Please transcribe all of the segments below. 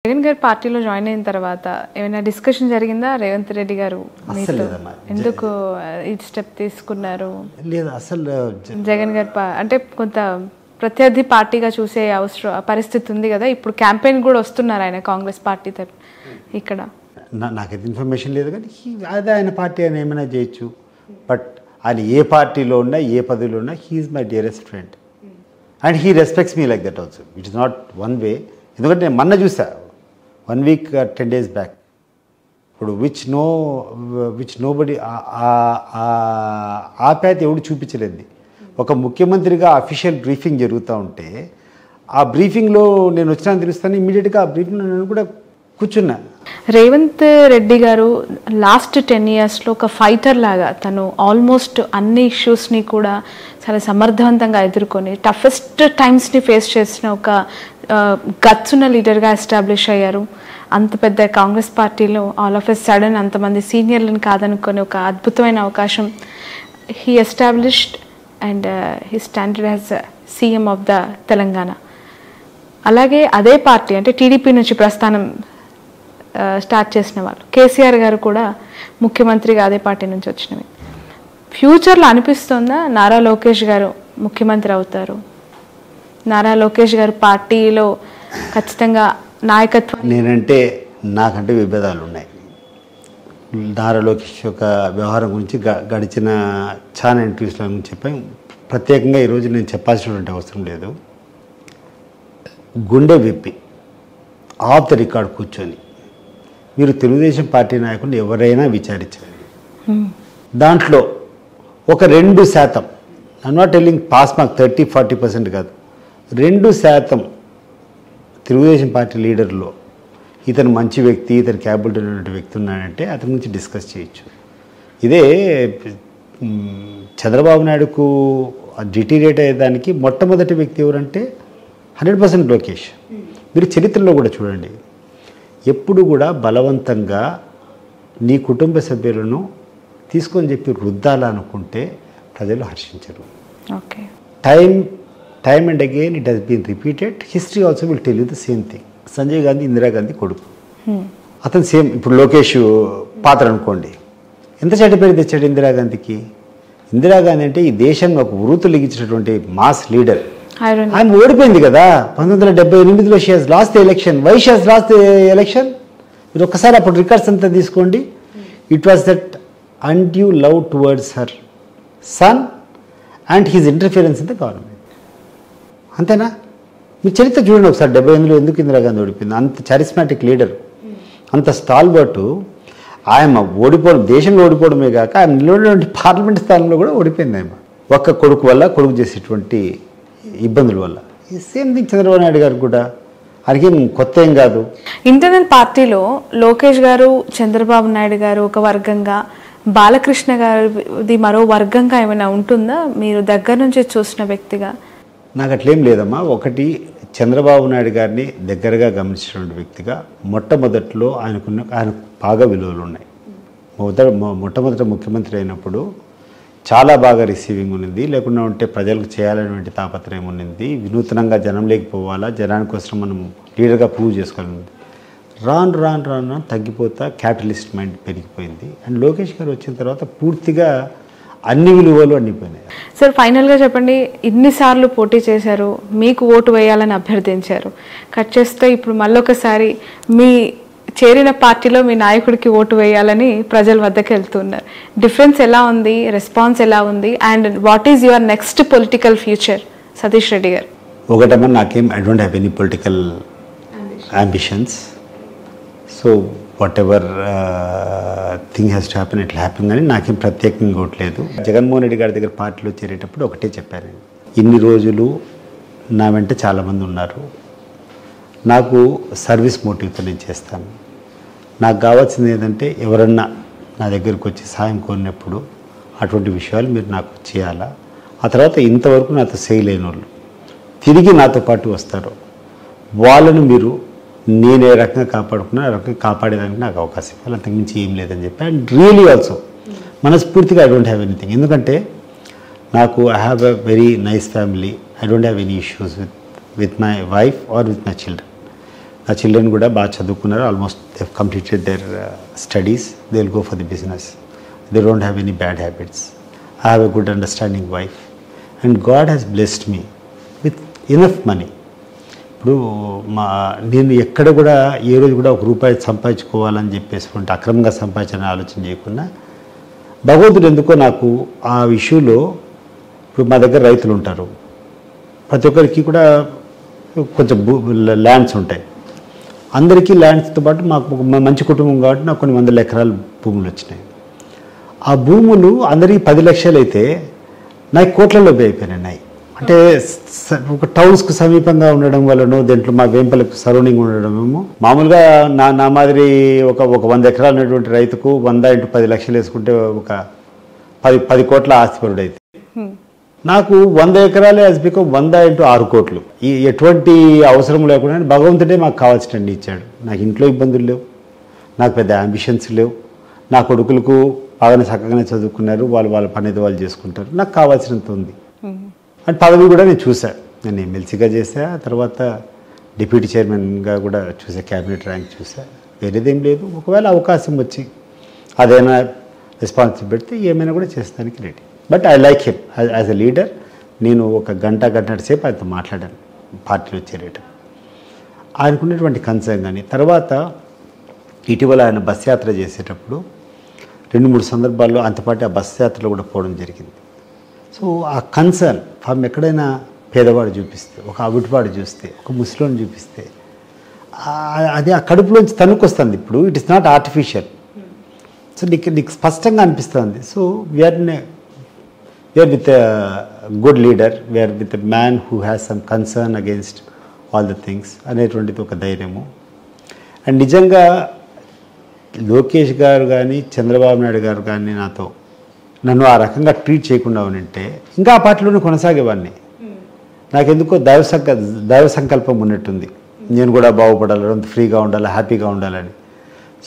జగన్ గారు పార్టీలో జాయిన్ అయిన తర్వాత ఏమైనా డిస్కషన్ జరిగిందా రేవంత్ రెడ్డి గారు మీతో? ఎందుకు ఈ స్టెప్ తీసుకున్నారు? లేదు అసలు జగన్ గారు అంటే కొంత ప్రత్యర్థి పార్టీగా చూసే పరిస్థితి ఉంది కదా, ఇప్పుడు క్యాంపెయిన్ కూడా వస్తున్నారు ఆయన కాంగ్రెస్ పార్టీ ఇక్కడ. నాకైతే ఇన్ఫర్మేషన్ లేదు, కానీ అదే ఆయన పార్టీ ఆయన ఏమైనా చేయొచ్చు. బట్ ఆయన ఏ పార్టీలో ఉన్నా ఏ పదవిలో ఉన్నా he's my dearest friend and he respects me like that also. It is not one way. ఎందుకంటే నేను మొన్న చూసా 1 week 10 days బ్యాక్. ఇప్పుడు విచ్ నోబడి ఆప్యాయత ఎవడు చూపించలేదు. ఒక ముఖ్యమంత్రిగా అఫీషియల్ బ్రీఫింగ్ జరుగుతూ ఉంటే ఆ బ్రీఫింగ్లో నేను వచ్చినా తెలుస్తాను, ఇమీడియట్గా ఆ బ్రీఫింగ్లో నేను కూడా కూర్చున్నా. రేవంత్ రెడ్డి గారు లాస్ట్ 10 yearsలో ఒక ఫైటర్ లాగా తను ఆల్మోస్ట్ అన్ని ఇష్యూస్ని కూడా చాలా సమర్థవంతంగా ఎదుర్కొని టఫెస్ట్ టైమ్స్ని ఫేస్ చేసిన ఒక గట్స్ ఉన్న లీడర్గా ఎస్టాబ్లిష్ అయ్యారు. అంత పెద్ద కాంగ్రెస్ పార్టీలో ఆల్ ఆఫ్ ఎ సడన్ అంతమంది సీనియర్లను కాదనుకొని ఒక అద్భుతమైన అవకాశం he established and he standard as CM of the Telangana. అలాగే అదే పార్టీ అంటే టీడీపీ నుంచి ప్రస్థానం స్టార్ట్ చేసిన వాళ్ళు కేసీఆర్ గారు కూడా ముఖ్యమంత్రిగా అదే పార్టీ నుంచి వచ్చినవి. ఫ్యూచర్లో అనిపిస్తుందా నారా లోకేష్ గారు ముఖ్యమంత్రి అవుతారు, నారా లోకేష్ గారు పార్టీలో ఖచ్చితంగా నాయకత్వం? నేనంటే నాకంటే విభేదాలు ఉన్నాయి. నారా లోకేష్ యొక్క వ్యవహారం గురించి గడిచిన చాలా ఇంటర్వ్యూస్ల గురించి చెప్పాను. ప్రత్యేకంగా ఈరోజు నేను చెప్పాల్సినటువంటి అవసరం లేదు. గుండె విప్పి ఆఫ్ ద రికార్డ్ కూర్చొని మీరు తెలుగుదేశం పార్టీ నాయకులను ఎవరైనా విచారించండి. దాంట్లో ఒక 2%, I'm not telling pass mark 30-40% కాదు, 2% తెలుగుదేశం పార్టీ లీడర్లో ఇతను మంచి వ్యక్తి, ఇతను క్యాబిలిటీ ఉన్నటువంటి వ్యక్తి ఉన్నాడంటే అతని గురించి డిస్కస్ చేయొచ్చు. ఇదే చంద్రబాబు నాయుడుకు డిటీరియేట్ అయ్యేదానికి మొట్టమొదటి వ్యక్తి ఎవరంటే 100% లోకేష్. మీరు చరిత్రలో కూడా చూడండి, ఎప్పుడు కూడా బలవంతంగా నీ కుటుంబ సభ్యులను తీసుకొని చెప్పి రుద్దాలనుకుంటే ప్రజలు హర్షించరు. Okay, time and again it has been repeated. History also will tell you the same thing. Sanjay Gandhi Indira Gandhi కొడుకు, అతను సేమ్. ఇప్పుడు లోకేష్ పాత్ర అనుకోండి, ఎంత చెడ్డ పేరు తెచ్చాడు ఇందిరాగాంధీకి. ఇందిరాగాంధీ అంటే ఈ దేశంలో ఒక వృత్తులు ఇచ్చినటువంటి మాస్ లీడర్. ఆమె ఓడిపోయింది కదా 1978లో. She has lost the election. Why she has lost the election? మీరు ఒక్కసారి అప్పుడు రికార్డ్స్ అంతా తీసుకోండి. It was that undue love towards her son and his interference in the government. అంతేనా? మీ చరిత్ర చూడండి ఒకసారి. 78లో ఎందుకు ఇందిరాగాంధీ ఓడిపోయింది? అంత చారిస్మాటిక్ లీడర్, అంత స్టాల్బర్టు. ఆయన ఓడిపోవడం, దేశంలో ఓడిపోవడమే కాక ఆయన నిలబడినటువంటి పార్లమెంట్ స్థానంలో కూడా ఓడిపోయింది. ఆయన ఒక్క కొడుకు వల్ల, కొడుకు చేసేటువంటి ఇబ్బందుల వల్ల. ఈ సేమ్ థింగ్ చంద్రబాబు నాయుడు గారు కూడా. ఆయనకేం కొత్త ఏం కాదు. ఇంటర్నల్ పార్టీలో లోకేష్ గారు, చంద్రబాబు నాయుడు గారు ఒక వర్గంగా, బాలకృష్ణ గారిది మరో వర్గంగా ఏమైనా ఉంటుందా మీరు దగ్గర నుంచి చూసిన వ్యక్తిగా? నాకు అట్లేం లేదమ్మా. ఒకటి, చంద్రబాబు నాయుడు గారిని దగ్గరగా గమనించినటువంటి వ్యక్తిగా మొట్టమొదట్లో ఆయన బాగా విలువలు ఉన్నాయి. మొట్టమొదట ముఖ్యమంత్రి అయినప్పుడు చాలా బాగా రిసీవింగ్ ఉన్నది. లేకుండా ఉంటే ప్రజలకు చేయాలనేటువంటి తాపత్రయం ఉన్నది. వినూత్నంగా జనం లేకపోవాలా, జనానికోసం మనం లీడర్గా ప్రూవ్ చేసుకోవాలి. రాను తగ్గిపోతా క్యాపిటలిస్ట్ మైండ్ పెరిగిపోయింది. అండ్ లోకేష్ గారు వచ్చిన తర్వాత పూర్తిగా అన్ని విలువలు అన్నిపోయినాయి. సార్, ఫైనల్గా చెప్పండి, ఇన్నిసార్లు పోటీ చేశారు, మీకు ఓటు వేయాలని అభ్యర్థించారు, కట్ చేస్తే ఇప్పుడు మళ్ళొకసారి మీ చేరిన పార్టీలో మీ నాయకుడికి ఓటు వేయాలని ప్రజల వద్దకు వెళ్తున్నారు. డిఫరెన్స్ ఎలా ఉంది, రెస్పాన్స్ ఎలా ఉంది, and what is your next political future Satish Reddy garu? ఒకటమ్మా, I don't have any political ambitions. So whatever thing has to happen it happen అని నాకేం ప్రత్యేకంగా ఇంకోట్లేదు. జగన్మోహన్ రెడ్డి గారి దగ్గర పార్టీలో చేరేటప్పుడు ఒకటే చెప్పాను, ఇన్ని రోజులు నా వెంట చాలామంది ఉన్నారు, నాకు సర్వీస్ మోటివ్తో నేను చేస్తాను. నాకు కావాల్సింది ఏంటంటే ఎవరన్నా నా దగ్గరకు వచ్చి సాయం కోరినప్పుడు అటువంటి విషయాలు మీరు నాకు చేయాలా. ఆ తర్వాత ఇంతవరకు నాతో చేయలేని వాళ్ళు తిరిగి నాతో పాటు వస్తారు, వాళ్ళను మీరు నేను ఏ రకంగా కాపాడుకున్నా ఆ రకంగా కాపాడేదానికి నాకు అవకాశం ఇవ్వాలి. అంతకుమించి ఏం లేదని చెప్పి. అండ్ రియలీ ఆల్సో మనస్ఫూర్తిగా ఐ డోంట్ హ్యావ్ ఎనీథింగ్. ఎందుకంటే నాకు I have a very nice family. I don't have any issues with my wife or with my children. నా చిల్డ్రన్ కూడా బాగా చదువుకున్నారు. Almost they completed there studies. They will go for the business. They don't have any bad habits. I have a good understanding wife and God has blessed me with enough money. ఇప్పుడు నేను ఎక్కడ కూడా ఏ రోజు కూడా ₹1 సంపాదించుకోవాలని చెప్పేసుకుంటే అక్రమంగా సంపాదించాలని ఆలోచన చేయకుండా భగవంతుడు ఎందుకో నాకు ఆ విషయంలో, ఇప్పుడు మా దగ్గర రైతులు ఉంటారు, ప్రతి ఒక్కరికి కూడా కొంచెం ల్యాండ్స్ ఉంటాయి. అందరికీ ల్యాండ్స్తో పాటు మాకు మంచి కుటుంబం కాబట్టి నాకు కొన్ని 100 ఎకరాల భూములు వచ్చినాయి. ఆ భూములు అందరికీ 10 లక్షలు అయితే నాకు కోట్లలో అయిపోయినాయి. అంటే ఒక టౌన్స్కు సమీపంగా ఉండడం వలన, దీంట్లో మా వేంపల్లికి సరౌండింగ్ ఉండడమేమో, మామూలుగా నా మాదిరి ఒక 100 ఎకరాలు ఉన్నటువంటి రైతుకు 100 × 10 లక్షలు వేసుకుంటే ఒక 10 కోట్ల ఆస్తిపరుడు అయితే, నాకు 100 ఎకరాలే అసిపికో 100 × 6 కోట్లు. ఈ ఎటువంటి అవసరం లేకుండా భగవంతుడే మాకు కావాల్సినన్ని ఇచ్చాడు. నాకు ఇంట్లో ఇబ్బందులు లేవు, నాకు పెద్ద అంబిషన్స్ లేవు. నా కొడుకులకు బాగానే చక్కగానే చదువుకున్నారు, వాళ్ళ పని ఏదో వాళ్ళు చేసుకుంటారు. నాకు కావాల్సినంత ఉంది. అండ్ పదవి కూడా నేను చూసా. నేను ఎమ్మెల్సీగా చేశా, తర్వాత డిప్యూటీ చైర్మన్గా కూడా చూసా, క్యాబినెట్ ర్యాంక్ చూసా. వేరేదేం లేదు. ఒకవేళ అవకాశం వచ్చి అదైనా రెస్పాన్సిబిలిటీ పెడితే ఏమైనా కూడా చేస్తానికి ready. But I like him as a leader. నేను ఒక గంట సేపు ఆయనతో మాట్లాడాను పార్టీలో చేరేయటం. ఆయనకున్నటువంటి కన్సర్న్ కానీ, తర్వాత ఇటీవల ఆయన బస్ యాత్ర చేసేటప్పుడు 2-3 సందర్భాల్లో అంతపాటి ఆ బస్ యాత్రలో కూడా పోవడం జరిగింది. సో ఆ కన్సర్న్ ఫ్రమ్ ఎక్కడైనా పేదవాడు చూపిస్తే, ఒక అవిటివాడు చూస్తే, ఒక ముస్లింని చూపిస్తే అది ఆ కడుపులోంచి తనుకొస్తుంది. ఇప్పుడు it is not artificial. So నీకు స్పష్టంగా అనిపిస్తుంది. So we're with good leader, we're with a man who has some concern against all the things అనేటువంటిది ఒక ధైర్యము. అండ్ నిజంగా లోకేష్ గారు కానీ చంద్రబాబు నాయుడు గారు కానీ నన్ను ఆ రకంగా ట్రీట్ చేయకుండా ఉంటే ఇంకా ఆ పార్టీలోనే కొనసాగేవాడిని. నాకెందుకో దైవ సంకల్పం ఉన్నట్టుంది. నేను కూడా బాగుపడాలి, అంత ఫ్రీగా ఉండాలి, హ్యాపీగా ఉండాలని.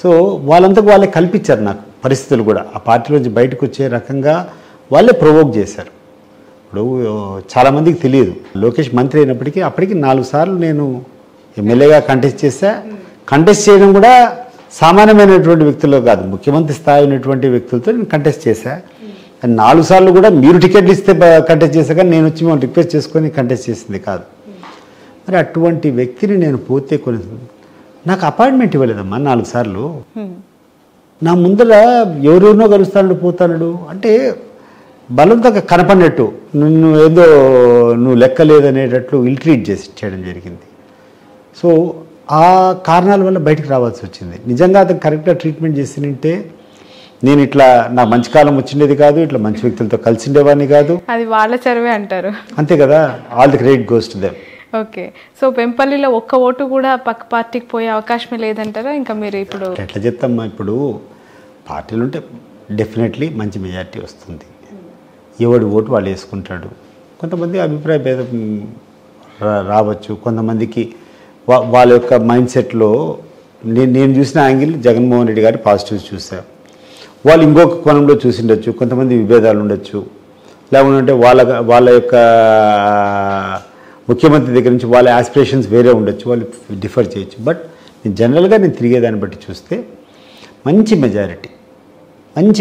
సో వాళ్ళంతకు వాళ్ళే కల్పించారు నాకు పరిస్థితులు కూడా. ఆ పార్టీలోంచి బయటకు వచ్చే రకంగా వాళ్ళే ప్రొవోక్ చేశారు. ఇప్పుడు చాలామందికి తెలియదు, లోకేష్ మంత్రి అయినప్పటికీ అప్పటికి 4 సార్లు నేను ఎమ్మెల్యేగా కంటెస్ట్ చేశా. కంటెస్ట్ చేయడం కూడా సామాన్యమైనటువంటి వ్యక్తుల్లో కాదు, ముఖ్యమంత్రి స్థాయి ఉన్నటువంటి వ్యక్తులతో నేను కంటెస్ట్ చేశా. 4 సార్లు కూడా మీరు టికెట్లు ఇస్తే కంటెస్ట్ చేశా, కానీ నేను వచ్చి మేము రిక్వెస్ట్ చేసుకొని కంటెస్ట్ చేసింది కాదు. మరి అటువంటి వ్యక్తిని నేను పోతే నాకు అపాయింట్మెంట్ ఇవ్వలేదమ్మా 4 సార్లు. నా ముందర ఎవరెవరినో కలుస్తాడు పోతాడు అంటే బలంతంగా కనపడినట్టు, నువ్వు లెక్క లేదనేటట్లు ఇల్ట్రీట్ చేయడం జరిగింది. సో ఆ కారణాల వల్ల బయటకు రావాల్సి వచ్చింది. నిజంగా అతను కరెక్ట్గా ట్రీట్మెంట్ చేసినంటే నేను ఇట్లా నా మంచి కాలం వచ్చిండేది కాదు, ఇట్లా మంచి వ్యక్తులతో కలిసి ఉండేవాడిని కాదు. అది వాళ్ళ చదివే అంటారు, అంతే కదా. All the credit goes to them. Okay. So పెంపల్లిలో ఒక్క ఓటు కూడా పక్క పార్టీకి పోయే అవకాశమే లేదంటారా? ఇంకా మీరు ఇప్పుడు ఎట్లా చెప్తామ్మా, ఇప్పుడు పార్టీలు ఉంటే డెఫినెట్లీ మంచి మెజారిటీ వస్తుంది. ఎవడి ఓటు వాళ్ళు వేసుకుంటాడు. కొంతమంది అభిప్రాయ భేదం రావచ్చు. కొంతమందికి వాళ్ళ యొక్క మైండ్ సెట్లో నేను చూసిన యాంగిల్ జగన్మోహన్ రెడ్డి గారి పాజిటివ్స్ చూసాను. వాళ్ళు ఇంకొక కోణంలో చూసిండొచ్చు. కొంతమంది విభేదాలు ఉండొచ్చు, లేకుంటే వాళ్ళ యొక్క ముఖ్యమంత్రి దగ్గర నుంచి వాళ్ళ ఆస్పిరేషన్స్ వేరే ఉండొచ్చు, వాళ్ళు డిఫర్ చేయొచ్చు. బట్ జనరల్గా నేను తిరిగేదాన్ని బట్టి చూస్తే మంచి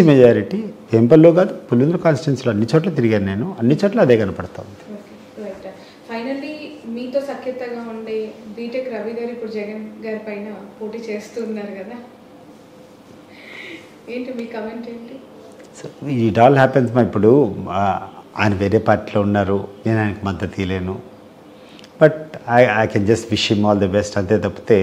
మెజారిటీ పెంపల్లో కాదు, పులివెందుల కాన్స్టిట్యున్సీలో అన్ని చోట్ల తిరిగాను నేను. అన్ని చోట్ల అదే కనపడతా ఉంది. ఫైనల్లీ మీతో సఖ్యతగా ఉండే బీటెక్ రవి గారు ఇప్పుడు జగన్ గారి పైన పోటీ చేస్తున్నారు కదా, ఏంటి మీ కమెంట్ ఏంటి? It all happens. ఇప్పుడు ఆయన వేరే పార్టీలో ఉన్నారు, నేను ఆయనకు మద్దతు ఇవ్వలేను. But I can just wish him all the best, అంతే తప్పితే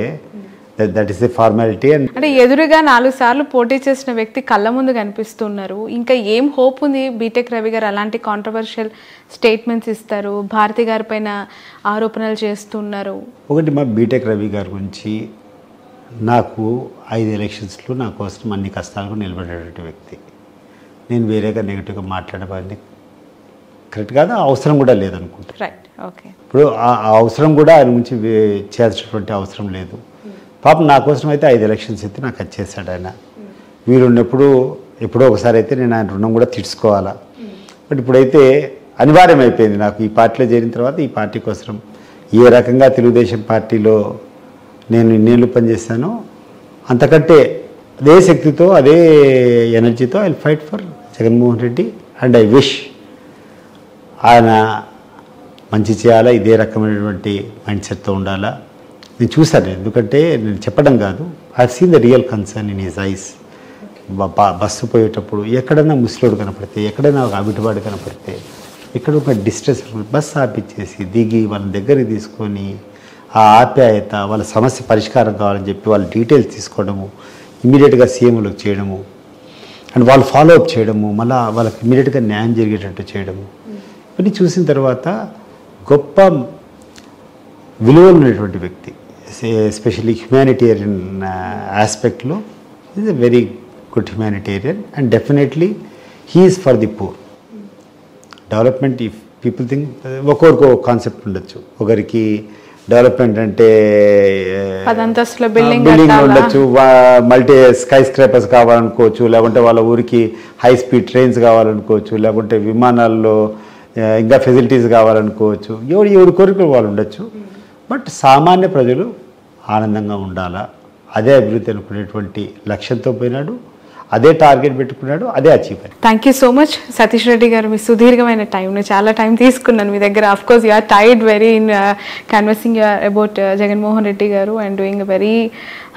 దట్ ఈస్ ది ఫార్మాలిటీ. అంటే ఎదురుగా 4 సార్లు పోటీ చేసిన వ్యక్తి కళ్ళ ముందు కనిపిస్తున్నారు. ఇంకా ఏం హోప్ ఉంది బీటెక్ రవి గారు అలాంటి కాంట్రవర్షియల్ స్టేట్మెంట్స్ ఇస్తారు, భారతి గారి పైన ఆరోపణలు చేస్తున్నారు? ఒకటి మా బీటెక్ రవి గారి గురించి, నాకు 5 ఎలక్షన్స్లో నా కోసం అన్ని కష్టాలకు నిలబడేటువంటి వ్యక్తి. నేను వేరేగా నెగిటివ్గా మాట్లాడేవాడిని కరెక్ట్ కాదు, అవసరం కూడా లేదనుకుంటా. Right, okay. ఇప్పుడు ఆ అవసరం కూడా ఆయన గురించి చేయాల్సినటువంటి అవసరం లేదు. పాపం నా కోసం అయితే 5 ఎలక్షన్స్ అయితే నాకు అది చేశాడు ఆయన. వీరున్నప్పుడు ఎప్పుడో ఒకసారి అయితే నేను ఆయన రుణం కూడా తీర్చుకోవాలా. బట్ ఇప్పుడైతే అనివార్యం అయిపోయింది నాకు. ఈ పార్టీలో చేరిన తర్వాత ఈ పార్టీ కోసం ఏ రకంగా తెలుగుదేశం పార్టీలో నేను ఇన్నేళ్ళు పనిచేశాను, అంతకంటే అదే శక్తితో అదే ఎనర్జీతో I will fight for Jaganmohan Reddy. And I wish ఆయన మంచి చేయాలా, ఇదే రకమైనటువంటి మైండ్ సెట్తో ఉండాలా. నేను చూశాను, ఎందుకంటే నేను చెప్పడం కాదు, I have seen the real concern in his eyes. Bus పోయేటప్పుడు ఎక్కడైనా ముసలోడు కనపడితే, ఎక్కడైనా ఒక అవిటివాడు కనపడితే, ఇక్కడ ఒక డిస్ట్రెస్ బస్సు ఆపిచ్చేసి దిగి వాళ్ళని దగ్గరికి తీసుకొని ఆ ఆప్యాయత, వాళ్ళ సమస్య పరిష్కారం కావాలని చెప్పి వాళ్ళ డీటెయిల్స్ తీసుకోవడము, ఇమీడియట్గా సీఎంలకు చేయడము, అండ్ వాళ్ళు ఫాలో అప్ చేయడము, మళ్ళీ వాళ్ళకి ఇమీడియట్గా న్యాయం జరిగేటట్టు చేయడము, ఇవన్నీ చూసిన తర్వాత గొప్ప విలువలు ఉన్నటువంటి వ్యక్తి, ఎస్పెషల్లీ హ్యుమానిటేరియన్ ఆస్పెక్ట్లో is a very good humanitarian. And definitely he is for the poor development. If people think ఒక్కొక్కరికి కాన్సెప్ట్ ఉండొచ్చు, ఒకరికి డెవలప్మెంట్ అంటే బిల్డింగ్ ఉండొచ్చు, మల్టీ స్కై స్క్రాపర్స్ కావాలనుకోవచ్చు, లేకుంటే వాళ్ళ ఊరికి హై స్పీడ్ ట్రైన్స్ కావాలనుకోవచ్చు, లేకుంటే విమానాల్లో ఇంకా ఫెసిలిటీస్ కావాలనుకోవచ్చు, ఎవరి కోరికలు వాళ్ళు ఉండొచ్చు. బట్ సామాన్య ప్రజలు ఆనందంగా ఉండాలా, అదే అభివృద్ధి అనుకునేటువంటి లక్ష్యంతో పోయినాడు, అదే టార్గెట్ పెట్టుకున్నాడు, అదే అచీవ్ అయ్యాడు. Thank you so much Satish Reddy garu, మీ సుదీర్ఘమైన టైంని చాలా టైం తీసుకున్నాను మీ దగ్గర. Of course you are tired very in conversing about Jaganmohan Reddy garu and doing a very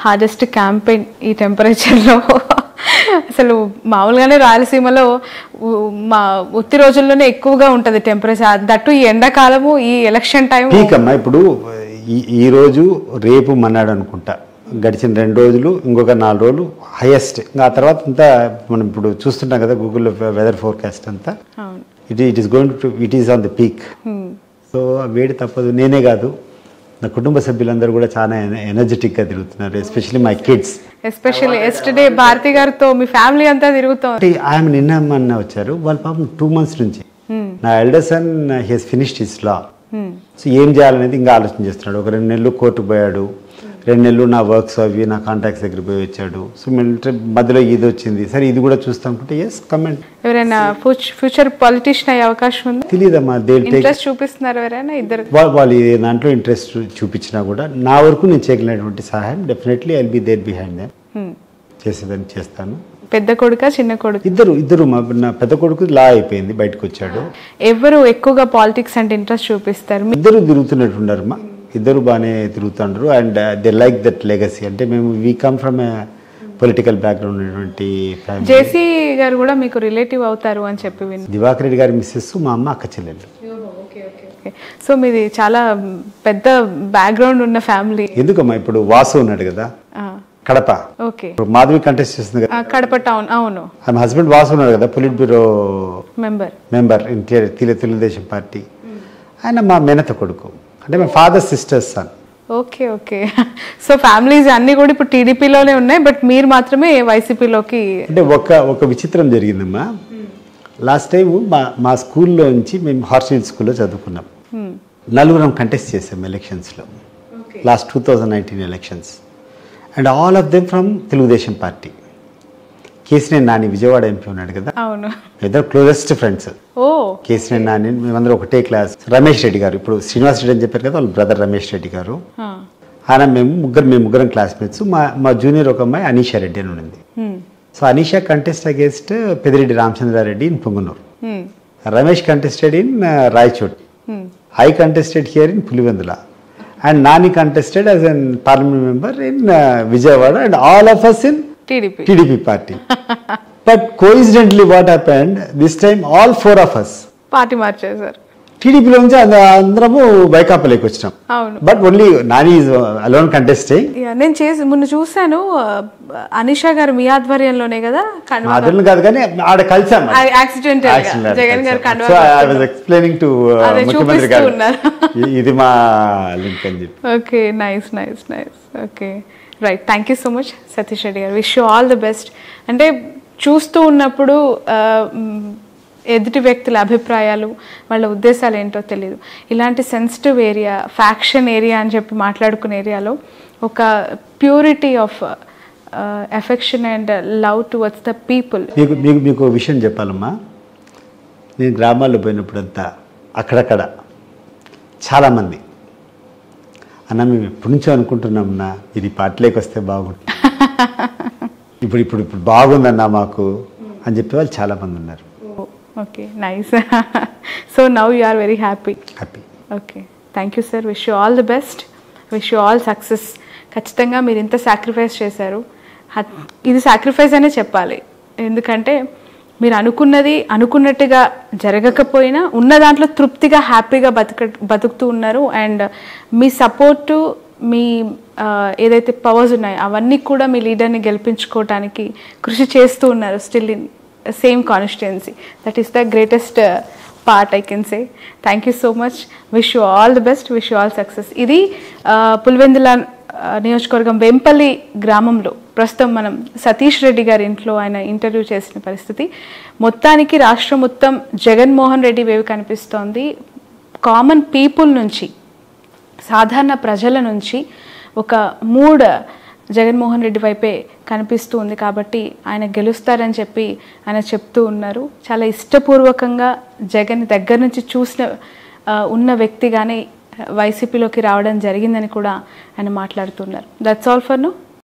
hardest campaign ఈ టెంపరేచర్లో. అసలు మామూలుగానే రాయలసీమలో మా ఉత్తి రోజుల్లోనే ఎక్కువగా ఉంటుంది టెంపరేచర్, దట్టు ఈ ఎండాకాలము, ఈ ఎలక్షన్ టైం పీక్ అమ్మా. ఇప్పుడు ఈ రోజు రేపు మన్నాడు అనుకుంటా, గడిచిన 2 రోజులు, ఇంకొక 4 రోజులు హైయెస్ట్. ఇంకా ఆ తర్వాత అంతా మనం ఇప్పుడు చూస్తుంటాం కదా గూగుల్లో వెదర్ ఫోర్కాస్ట్ అంతా, it is on the peak. So వేడి తప్పదు. నేనే కాదు, నా కుటుంబ సభ్యులందరూ కూడా చాలా ఎనర్జెటిక్గా తిరుగుతున్నారు, especially my kids. Especially yesterday Bharati గారితో మీ ఫ్యామిలీ అంతా తిరుగుతాం. ఆమె నిన్న వచ్చారు, వాళ్ళ పాపం 2 months నుంచి. నా elder son he has finished his law. So ఏం చేయాలనేది ఇంకా ఆలోచన చేస్తున్నాడు. ఒక 2 నెలలు కోర్టుకు పోయాడు, 2 నెలలు నా వర్క్స్ అవి నా కాంటాక్ట్స్ దగ్గర పోయి వచ్చాడు. సో మధ్యలో ఇది వచ్చింది, సరే ఇది కూడా చూస్తాం అనుకుంటే ఎస్ కమెంట్. ఎవరైనా ఫ్యూచర్ పొలిటీషియన్ అయ్యే అవకాశం ఉంది? తెలియదమ్మా, ఇంట్రెస్ట్ చూపిస్తున్నారు ఎవరైనా ఇద్దరు? వాళ్ళు దాంట్లో ఇంట్రెస్ట్ చూపించినా కూడా నా వరకు నేను చేయగలిగినటువంటి సహాయం definitely I will be there behind them. చేసేదని చేస్తాను. పెద్ద కొడుక చిన్న కొడుకు? ఇద్దరు. నా పెద్ద కొడుకు లా అయిపోయింది, బయటకు వచ్చాడు. ఎవరు ఎక్కువగా పాలిటిక్స్ అంటే ఇంట్రెస్ట్ చూపిస్తారు? ఇద్దరు తిరుగుతున్నట్టున్నారమ్మా, ఇద్దరు బాగానే తిరుగుతుండ్రు. And they like that legacy. అంటే మేము we come from a political background ఉన్నటువంటి ఫ్యామిలీ. జేసీ గారు కూడా మీకు రిలేటివ్ అవుతారు అని చెప్పి విని. దివాకర్ రెడ్డి గారి మిస్సెస్ మా అమ్మ అక్క చెల్లెలు. సో మీది చాలా పెద్ద బ్యాక్గ్రౌండ్ ఉన్న ఫ్యామిలీ. ఎందుకమ్మా, ఇప్పుడు వాసు ఉన్నాడు కదా కడప, ఇప్పుడు మాధవి కంటెస్ట్ చేస్తుంది కదా కడప టౌన్. అవును, ఆమె హస్బెండ్ వాసు ఉన్నాడు కదా, politburo member Telugu Desam party. ఆయన మా మేనత కొడుకు, అంటే మా father sisters son. Okay okay. So families అన్ని కూడా ఇప్పుడు టీడీపీలోనే ఉన్నాయి, బట్ మీరు మాత్రమే వైసీపీలోకి. అంటే ఒక విచిత్రం జరిగిందమ్మా. లాస్ట్ టైం మా స్కూల్లో నుంచి మేము హార్సిల్ స్కూల్లో చదువుకున్నాం. 4 కంటెస్ట్ చేసాం ఎలక్షన్స్లో, last 2019 elections. And all of them from Telugu Desam party. Kesineni Nani Vijayawada MP ఉన్నాడు కదా, ఇద్దరు క్లోజెస్ట్ ఫ్రెండ్స్. కేసినేని నాని మేమందరం ఒకటే క్లాస్. రమేష్ రెడ్డి గారు, ఇప్పుడు శ్రీనివాస్ రెడ్డి అని చెప్పారు కదా, వాళ్ళ బ్రదర్ రమేష్ రెడ్డి గారు. ఆయన మేము ముగ్గురం క్లాస్మేట్స్. మా జూనియర్ ఒక అమ్మాయి అనీషా రెడ్డి అని ఉండింది. So Anisha contest against Peddireddy Ramachandra Reddy in Punganur. Ramesh contested in Rayachoti. I contested here in Pulivendula. And Nani contested as a parliament member in Vijayawada, and all of us in TDP party. But coincidentally what happened, this time all 4 of us party marchesaru. టీడీపీలో నుంచి అందరము వైకాపాలోకి వచ్చినాం. But only Nani is alone contesting. నేను మొన్న చూసాను, అనీషా గారు మీ ఆధ్వర్యంలోనే కదా, ఆధ్వర్యం కాదు కానీ ఆడ కలిసాం యాక్సిడెంటల్ గా జగన్ గారు కండువా. So I was explaining to ముఖ్యమంత్రి గారు ఇది మా లింక్ అని చెప్పి. Okay, nice. Okay, right. Thank you so much Satish Reddy garu. Wish you all the best. అంటే చూస్తూ ఉన్నప్పుడు ఎదుటి వ్యక్తుల అభిప్రాయాలు, వాళ్ళ ఉద్దేశాలు ఏంటో తెలియదు. ఇలాంటి సెన్సిటివ్ ఏరియా, ఫ్యాక్షన్ ఏరియా అని చెప్పి మాట్లాడుకునే ఏరియాలో ఒక purity of affection and love towards the people. మీకు విషయం చెప్పాలమ్మా, నేను గ్రామాల్లో పోయినప్పుడంతా అక్కడక్కడ చాలామంది అన్న మేము ఎప్పటి నుంచో అనుకుంటున్నామన్నా ఇది పార్టీలోకి వస్తే బాగుంటుంది, ఇప్పుడు ఇప్పుడు ఇప్పుడు బాగుందన్నా మాకు అని చెప్పే వాళ్ళు చాలామంది ఉన్నారు. Okay, nice. So now you are very happy. Okay, thank you sir. Wish you all the best, wish you all success. ఖచ్చితంగా మీరు ఇంత సాక్రిఫైస్ చేశారు, ఇది సాక్రిఫైస్ అనే చెప్పాలి. ఎందుకంటే మీరు అనుకున్నది అనుకున్నట్టుగా జరగకపోయినా ఉన్న దాంట్లో తృప్తిగా హ్యాపీగా బతుకుతూ ఉన్నారు. అండ్ మీ సపోర్టు, మీ ఏదైతే పవర్స్ ఉన్నాయో అవన్నీ కూడా మీ లీడర్ని గెలిపించుకోవటానికి కృషి చేస్తూ ఉన్నారు. Still in same constituency. That is the greatest part I can say. Thank you so much. Wish you all the best, wish you all success. ఇది పులివెందుల నియోజకవర్గం వెంపల్లి గ్రామంలో ప్రస్తుతం మనం సతీష్ రెడ్డి గారి ఇంట్లో ఆయన ఇంటర్వ్యూ చేసిన పరిస్థితి. మొత్తానికి రాష్ట్రం మొత్తం జగన్మోహన్ రెడ్డి వేవ్ కనిపిస్తోంది. కామన్ పీపుల్ నుంచి, సాధారణ ప్రజల నుంచి ఒక మూడ్ జగన్మోహన్ రెడ్డి వైపే కనిపిస్తూ ఉంది. కాబట్టి ఆయన గెలుస్తారని చెప్పి ఆయన చెప్తూ ఉన్నారు. చాలా ఇష్టపూర్వకంగా జగన్ దగ్గర నుంచి చూసిన ఉన్న వ్యక్తిగానే వైసీపీలోకి రావడం జరిగిందని కూడా ఆయన మాట్లాడుతున్నారు. That's all for now.